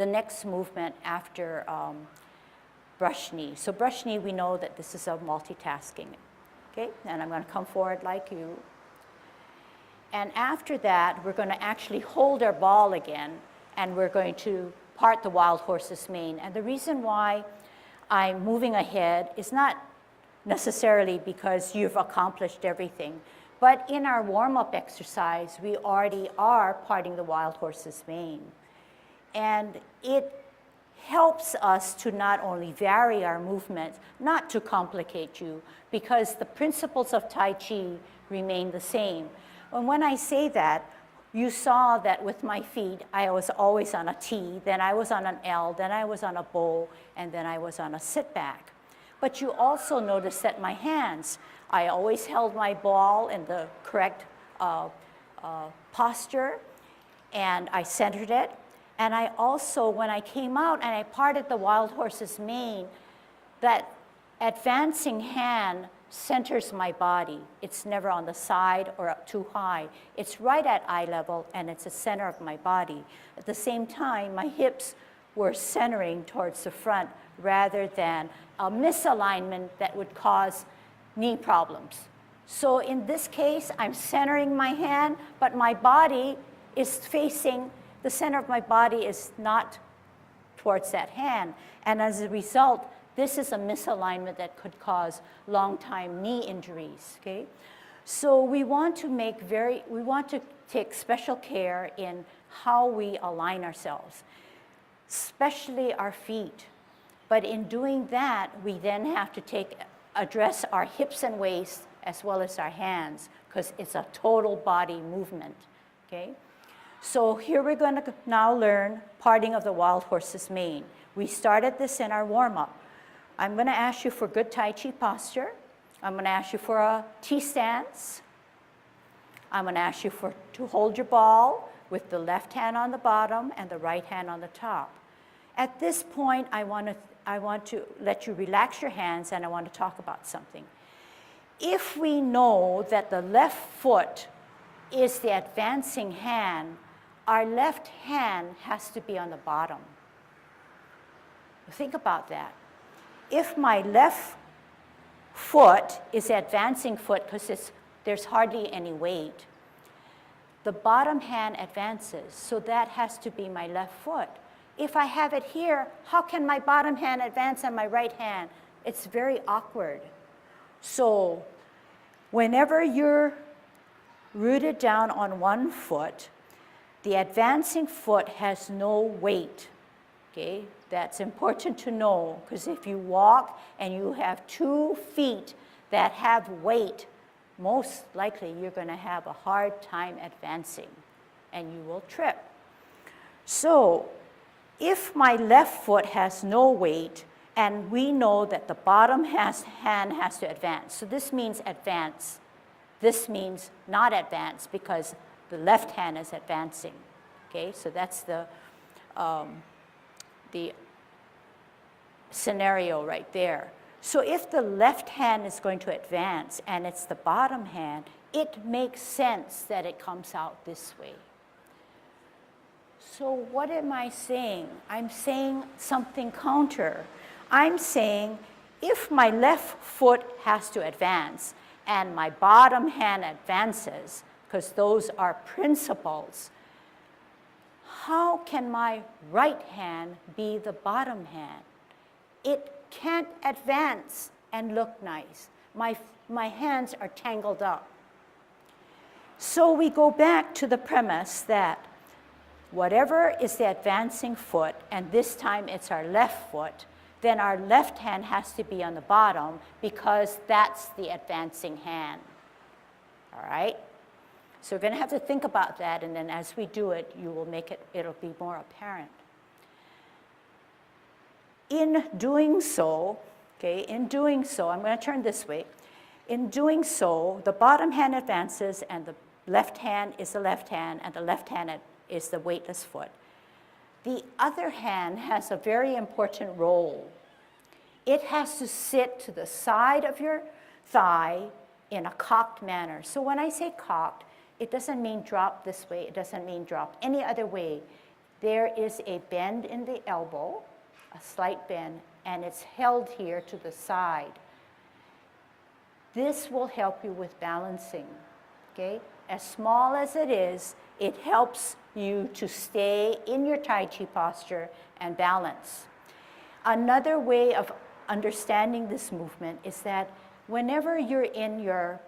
the next movement after brush knee. So brush knee, we know that this is a multitasking. Okay, and I'm going to come forward like you. And after that, we're going to actually hold our ball again, and we're going to part the wild horse's mane. And the reason why I'm moving ahead is not necessarily because you've accomplished everything, but in our warm-up exercise, we already are parting the wild horse's mane. And it helps us to not only vary our movements, not to complicate you, because the principles of Tai Chi remain the same. And when I say that, you saw that with my feet, I was always on a T, then I was on an L, then I was on a bow, and then I was on a sit back. But you also notice that my hands, I always held my ball in the correct posture, and I centered it. And I also, when I came out and I parted the wild horse's mane, that advancing hand centers my body. It's never on the side or up too high. It's right at eye level, and it's the center of my body. At the same time, my hips were centering towards the front rather than a misalignment that would cause knee problems. So in this case, I'm centering my hand, but my body is facing, the center of my body is not towards that hand. And as a result, this is a misalignment that could cause long-time knee injuries, okay? So we want to take special care in how we align ourselves, especially our feet. But in doing that, we then have to address our hips and waist as well as our hands, because it's a total body movement, okay? So here we're going to now learn parting of the wild horse's mane. We started this in our warm-up. I'm going to ask you for good Tai Chi posture. I'm going to ask you for a T stance. I'm going to ask you to hold your ball with the left hand on the bottom and the right hand on the top. At this point, I want to let you relax your hands, and I want to talk about something. If we know that the left foot is the advancing hand, our left hand has to be on the bottom. Think about that. If my left foot is the advancing foot, because there's hardly any weight, the bottom hand advances, so that has to be my left foot. If I have it here, how can my bottom hand advance on my right hand? It's very awkward. So whenever you're rooted down on one foot, the advancing foot has no weight, okay? That's important to know, because if you walk and you have 2 feet that have weight, most likely you're going to have a hard time advancing, and you will trip. So if my left foot has no weight, and we know that the bottom hand has to advance, so this means advance. This means not advance, because the left hand is advancing, okay? So that's the scenario right there. So if the left hand is going to advance and it's the bottom hand, it makes sense that it comes out this way. So what am I saying? I'm saying something counter. I'm saying if my left foot has to advance and my bottom hand advances, because those are principles, how can my right hand be the bottom hand? It can't advance and look nice. My hands are tangled up. So we go back to the premise that whatever is the advancing foot, and this time it's our left foot, then our left hand has to be on the bottom, because that's the advancing hand. All right? So we're going to have to think about that, and then as we do it, it'll be more apparent. In doing so, I'm going to turn this way. In doing so, the bottom hand advances, and the left hand is the left hand, and the left hand is the weightless foot. The other hand has a very important role. It has to sit to the side of your thigh in a cocked manner. So when I say cocked, it doesn't mean drop this way. It doesn't mean drop any other way. there is a bend in the elbow, a slight bend, and it's held here to the side. This will help you with balancing, okay? As small as it is, it helps you to stay in your Tai Chi posture and balance. Another way of understanding this movement is that whenever you're in your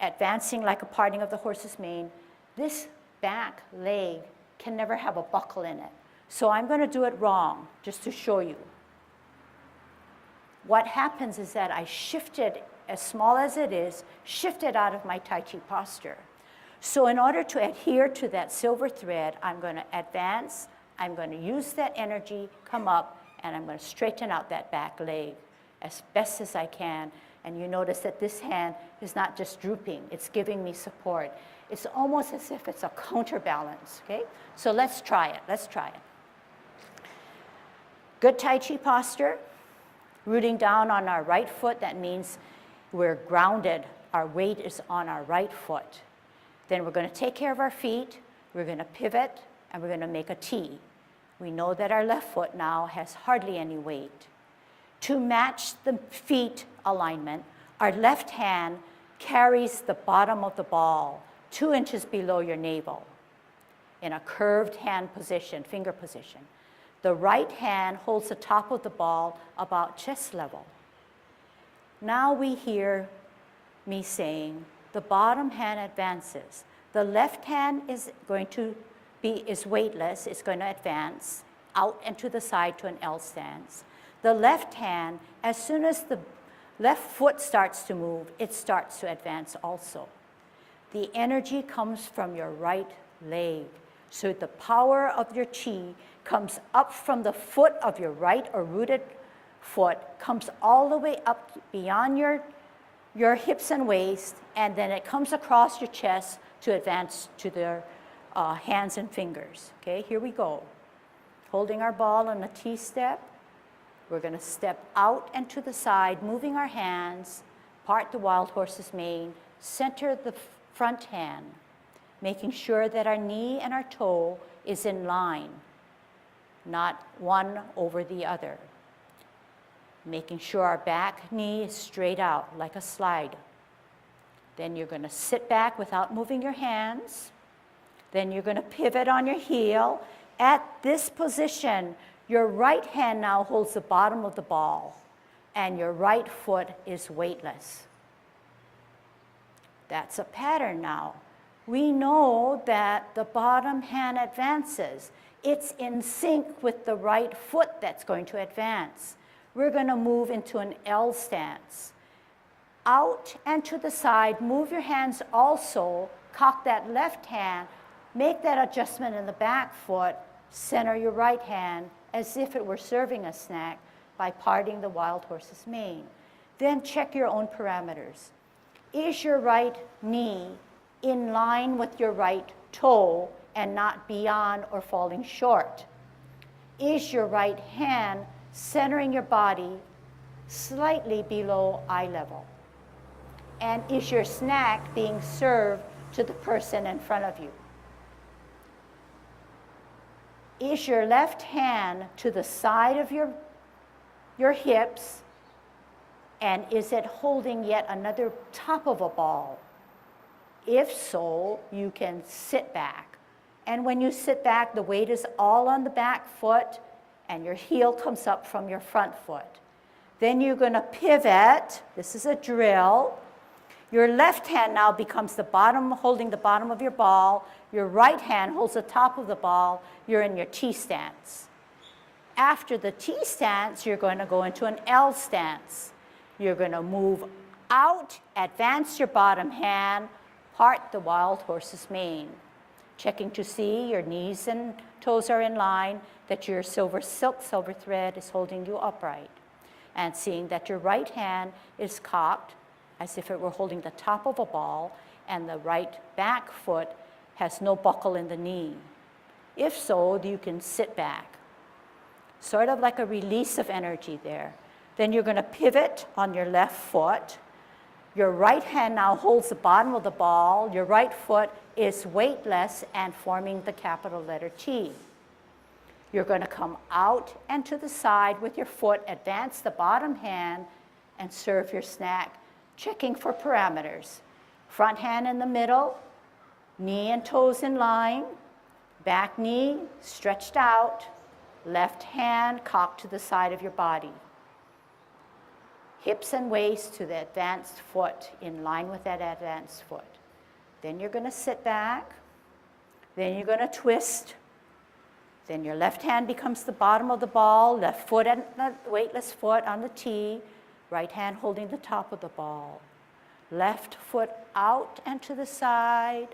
advancing like a parting of the horse's mane, this back leg can never have a buckle in it. So I'm going to do it wrong just to show you. What happens is that I shifted, as small as it is, shifted out of my Tai Chi posture. So in order to adhere to that silver thread, I'm going to advance, I'm going to use that energy, come up, and I'm going to straighten out that back leg as best as I can. And you notice that this hand is not just drooping, it's giving me support. It's almost as if it's a counterbalance, okay? So let's try it, let's try it. Good Tai Chi posture, rooting down on our right foot, that means we're grounded, our weight is on our right foot. Then we're going to take care of our feet, we're going to pivot, and we're going to make a T. We know that our left foot now has hardly any weight. To match the feet alignment, our left hand carries the bottom of the ball 2 inches below your navel in a curved hand position, finger position. The right hand holds the top of the ball about chest level. Now we hear me saying, the bottom hand advances. The left hand is going to is weightless, it's going to advance out and to the side to an L stance. The left hand, as soon as the left foot starts to move, it starts to advance also. The energy comes from your right leg. So the power of your chi comes up from the foot of your right or rooted foot, comes all the way up beyond your hips and waist, and then it comes across your chest to advance to the hands and fingers. Okay, here we go. Holding our ball on a T step. We're going to step out and to the side, moving our hands, part the wild horse's mane, center the front hand, making sure that our knee and our toe is in line, not one over the other. Making sure our back knee is straight out like a slide. Then you're going to sit back without moving your hands. Then you're going to pivot on your heel. At this position, your right hand now holds the bottom of the ball, and your right foot is weightless. That's a pattern now. We know that the bottom hand advances. It's in sync with the right foot that's going to advance. We're going to move into an L stance. Out and to the side, move your hands also, cock that left hand, make that adjustment in the back foot, center your right hand as if it were serving a snack by parting the wild horse's mane. Then check your own parameters. Is your right knee in line with your right toe and not beyond or falling short? Is your right hand centering your body slightly below eye level? And is your snack being served to the person in front of you? Is your left hand to the side of your hips, and is it holding yet another top of a ball? If so, you can sit back. And when you sit back, the weight is all on the back foot, and your heel comes up from your front foot. Then you're going to pivot. This is a drill. Your left hand now becomes the bottom, holding the bottom of your ball. Your right hand holds the top of the ball. You're in your T stance. After the T stance, you're going to go into an L stance. You're going to move out, advance your bottom hand, part the wild horse's mane. Checking to see your knees and toes are in line, that your silver thread is holding you upright. And seeing that your right hand is cocked as if it were holding the top of a ball, and the right back foot has no buckle in the knee. If so, you can sit back. Sort of like a release of energy there. Then you're going to pivot on your left foot. Your right hand now holds the bottom of the ball. Your right foot is weightless and forming the capital letter T. You're going to come out and to the side with your foot, advance the bottom hand, and serve your snack, checking for parameters. Front hand in the middle, knee and toes in line, back knee stretched out, left hand cocked to the side of your body. Hips and waist to the advanced foot, in line with that advanced foot. Then you're going to sit back. Then you're going to twist. Then your left hand becomes the bottom of the ball, left foot and the weightless foot on the tee, right hand holding the top of the ball. Left foot out and to the side,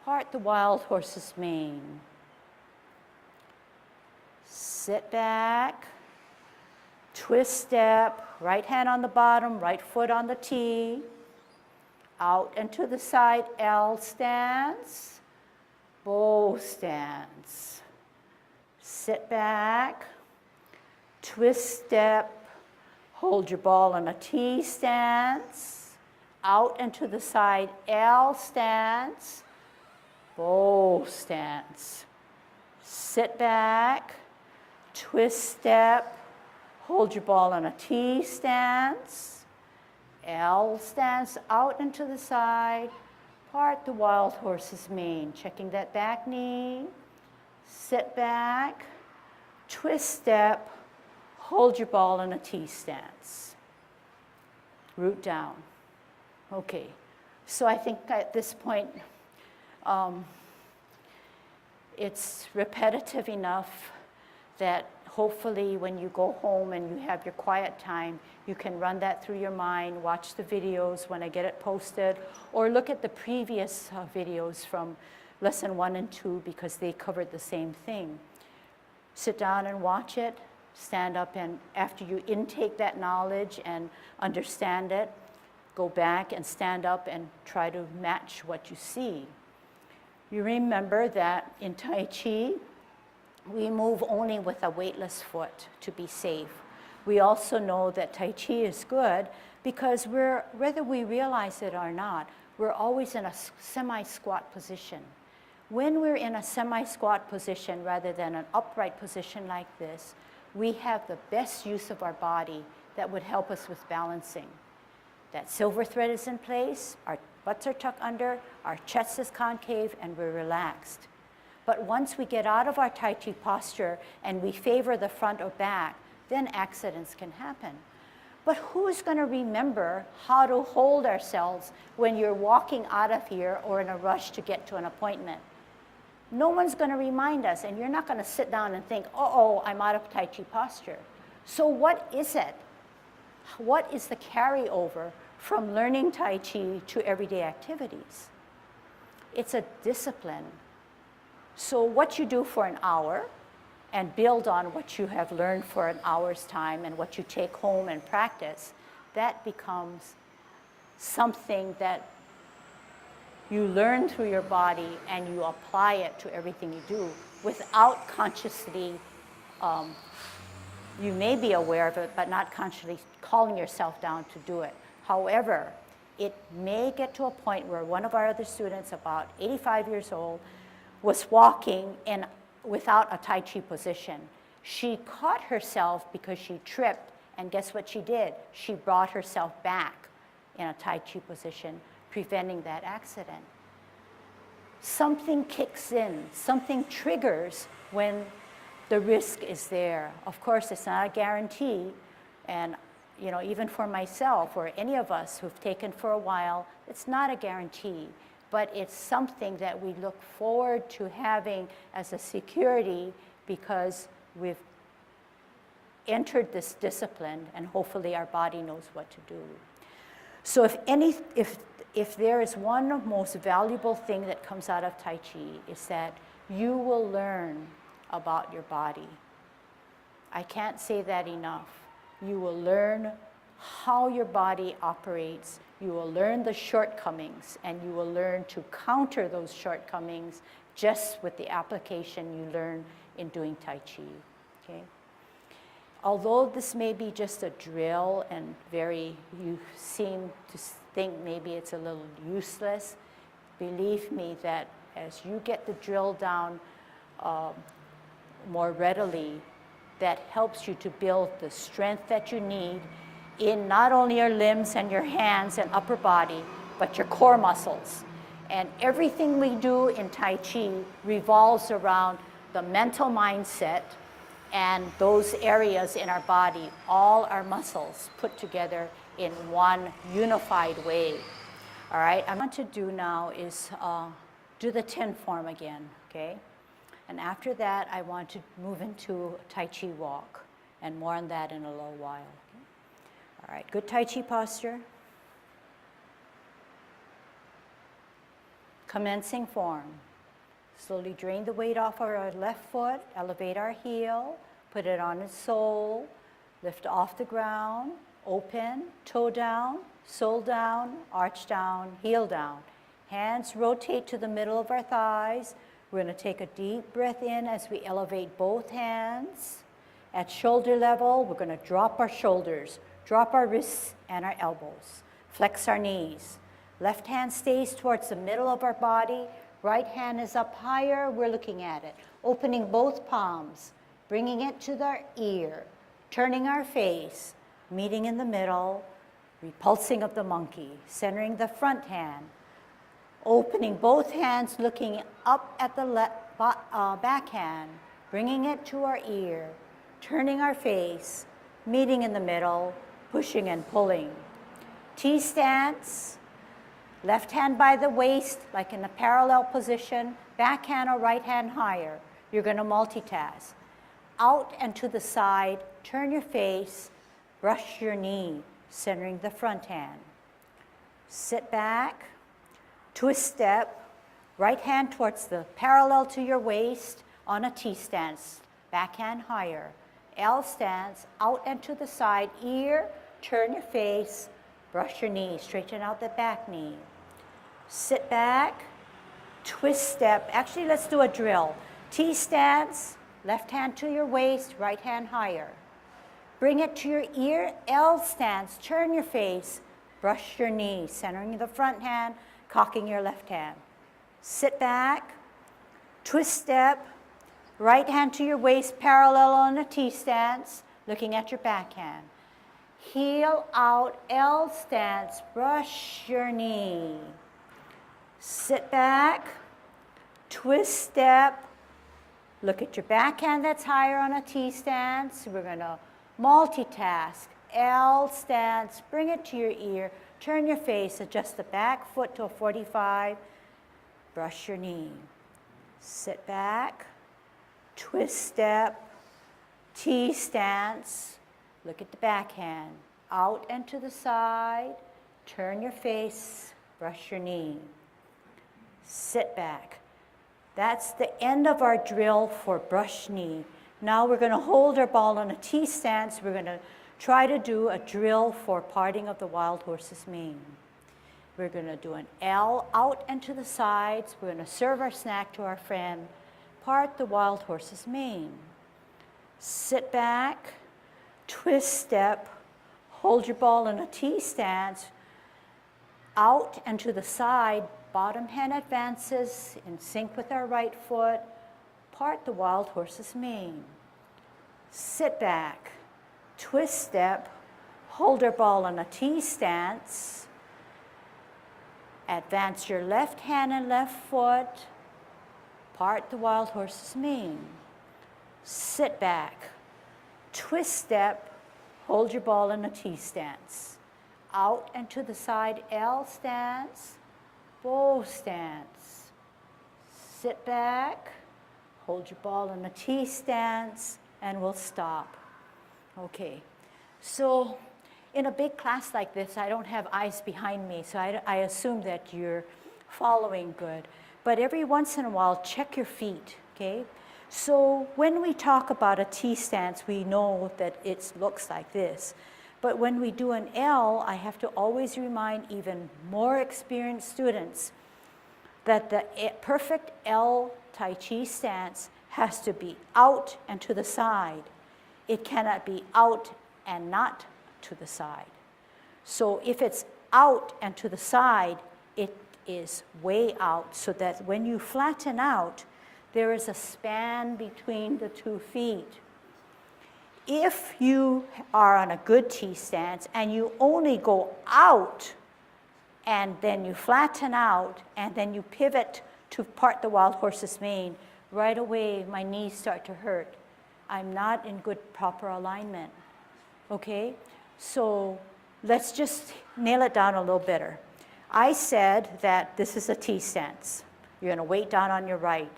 part the wild horse's mane. Sit back, twist step, right hand on the bottom, right foot on the tee, out and to the side, L stance, bow stance. Sit back, twist step, hold your ball in a T stance, out and to the side, L stance, bow stance. Sit back, twist step, hold your ball in a T stance, L stance, out and to the side, part the wild horse's mane, checking that back knee. Sit back, twist step, hold your ball in a T stance. Root down. Okay, so I think at this point, it's repetitive enough that hopefully when you go home and you have your quiet time, you can run that through your mind, watch the videos when I get it posted, or look at the previous videos from lesson 1 and 2 because they covered the same thing. Sit down and watch it, stand up, and after you intake that knowledge and understand it, go back and stand up and try to match what you see. You remember that in Tai Chi, we move only with a weightless foot to be safe. We also know that Tai Chi is good because whether we realize it or not, we're always in a semi-squat position. When we're in a semi-squat position rather than an upright position like this, we have the best use of our body that would help us with balancing. That silver thread is in place, our butts are tucked under, our chest is concave, and we're relaxed. But once we get out of our Tai Chi posture and we favor the front or back, then accidents can happen. But who's going to remember how to hold ourselves when you're walking out of here or in a rush to get to an appointment? No one's going to remind us, and you're not going to sit down and think, uh-oh, I'm out of Tai Chi posture. So what is it? What is the carryover from learning Tai Chi to everyday activities? It's a discipline. So what you do for an hour and build on what you have learned for an hour's time and what you take home and practice, that becomes something that you learn through your body and you apply it to everything you do without consciously, you may be aware of it, but not consciously calling yourself down to do it. However, it may get to a point where one of our other students, about 85 years old, was walking without a Tai Chi position. She caught herself because she tripped, and guess what she did? She brought herself back in a Tai Chi position, preventing that accident. Something kicks in, something triggers when the risk is there. Of course, it's not a guarantee, and even for myself or any of us who've taken for a while, it's not a guarantee, but it's something that we look forward to having as a security because we've entered this discipline and hopefully our body knows what to do. So if there is one most valuable thing that comes out of Tai Chi, is that you will learn about your body. I can't say that enough. You will learn how your body operates. You will learn the shortcomings, and you will learn to counter those shortcomings just with the application you learn in doing Tai Chi. Okay? Although this may be just a drill and you seem to think maybe it's a little useless, believe me that as you get the drill down, more readily, that helps you to build the strength that you need in not only your limbs and your hands and upper body, but your core muscles. And everything we do in Tai Chi revolves around the mental mindset and those areas in our body, all our muscles put together in one unified way. All right, what I want to do now is do the 10 form again, okay? And after that, I want to move into Tai Chi walk, and more on that in a little while. Okay? All right, good Tai Chi posture. Commencing form. Slowly drain the weight off our left foot, elevate our heel, put it on its sole, lift off the ground, open, toe down, sole down, arch down, heel down. Hands rotate to the middle of our thighs. We're going to take a deep breath in as we elevate both hands. At shoulder level, we're going to drop our shoulders, drop our wrists and our elbows, flex our knees. Left hand stays towards the middle of our body. Right hand is up higher. We're looking at it. Opening both palms, bringing it to our ear, turning our face, meeting in the middle, repulsing of the monkey, centering the front hand, opening both hands, looking up at the back hand, bringing it to our ear, turning our face, meeting in the middle, pushing and pulling. T stance, left hand by the waist, like in a parallel position, back hand or right hand higher. You're going to multitask. Out and to the side, turn your face, brush your knee, centering the front hand. Sit back. Twist step, right hand towards the parallel to your waist on a T stance, back hand higher. L stance, out and to the side, ear, turn your face, brush your knee, straighten out the back knee. Sit back, twist step. Actually, let's do a drill. T stance, left hand to your waist, right hand higher. Bring it to your ear, L stance, turn your face, brush your knee, centering the front hand, cocking your left hand. Sit back, twist step, right hand to your waist, parallel on a T stance, looking at your back hand. Heel out, L stance, brush your knee. Sit back, twist step, look at your back hand that's higher on a T stance. We're going to multitask. L stance, bring it to your ear, turn your face, adjust the back foot to a 45, brush your knee. Sit back, twist step, T stance, look at the back hand, out and to the side, turn your face, brush your knee. Sit back. That's the end of our drill for brush knee. Now we're going to hold our ball on a T stance. We're going to try to do a drill for parting of the wild horse's mane. We're going to do an L out and to the sides. We're going to serve our snack to our friend. Part the wild horse's mane. Sit back, twist step, hold your ball in a T stance, out and to the side. Bottom hand advances in sync with our right foot. Part the wild horse's mane. Sit back, twist step, hold our ball in a T stance. Advance your left hand and left foot. Part the wild horse's mane. Sit back, twist step, hold your ball in a T stance. Out and to the side, L stance. Bow stance. Sit back, hold your ball in a T stance, and we'll stop. Okay, so in a big class like this, I don't have eyes behind me, so I assume that you're following good. But every once in a while, check your feet, okay? So when we talk about a T stance, we know that it looks like this. But when we do an L, I have to always remind even more experienced students that the perfect L Tai Chi stance has to be out and to the side. It cannot be out and not to the side. So if it's out and to the side, it is way out, so that when you flatten out, there is a span between the 2 feet. If you are on a good T stance and you only go out and then you flatten out and then you pivot to part the wild horse's mane, right away my knees start to hurt. I'm not in good proper alignment, okay? So let's just nail it down a little better. I said that this is a T stance. You're gonna weight down on your right.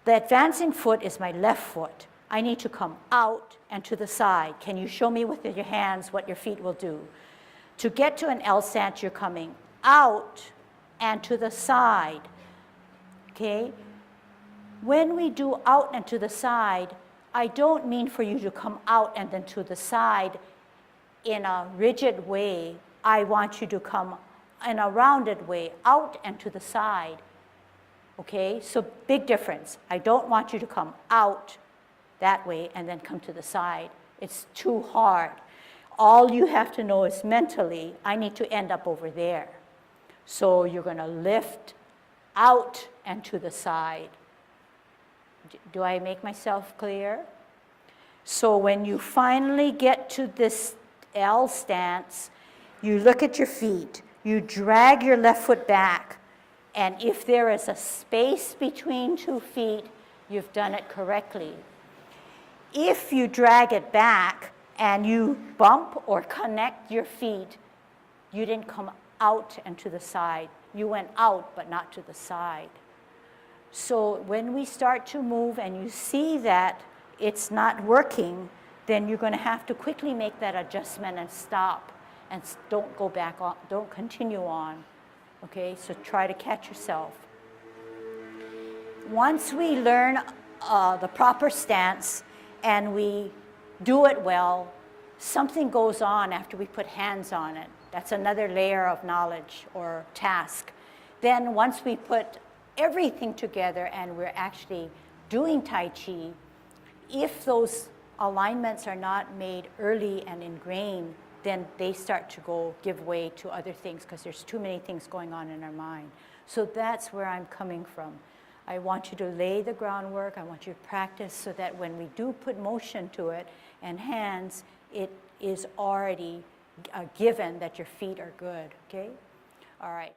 The advancing foot is my left foot. I need to come out and to the side. Can you show me with your hands what your feet will do? To get to an L stance, you're coming out and to the side, okay? When we do out and to the side, I don't mean for you to come out and then to the side in a rigid way. I want you to come in a rounded way, out and to the side, okay? So big difference. I don't want you to come out that way and then come to the side. It's too hard. All you have to know is mentally, I need to end up over there. So you're gonna lift out and to the side. Do I make myself clear? So when you finally get to this L stance, you look at your feet, you drag your left foot back, and if there is a space between 2 feet, you've done it correctly. If you drag it back and you bump or connect your feet, you didn't come out and to the side. You went out, but not to the side. So when we start to move and you see that it's not working, then you're going to have to quickly make that adjustment and stop and don't go back on, don't continue on. Okay, so try to catch yourself. Once we learn the proper stance and we do it well, something goes on after we put hands on it. That's another layer of knowledge or task. Then once we put everything together and we're actually doing Tai Chi, if those alignments are not made early and ingrained, then they start to give way to other things because there's too many things going on in our mind. So that's where I'm coming from. I want you to lay the groundwork. I want you to practice so that when we do put motion to it and hands, it is already given that your feet are good, okay? All right.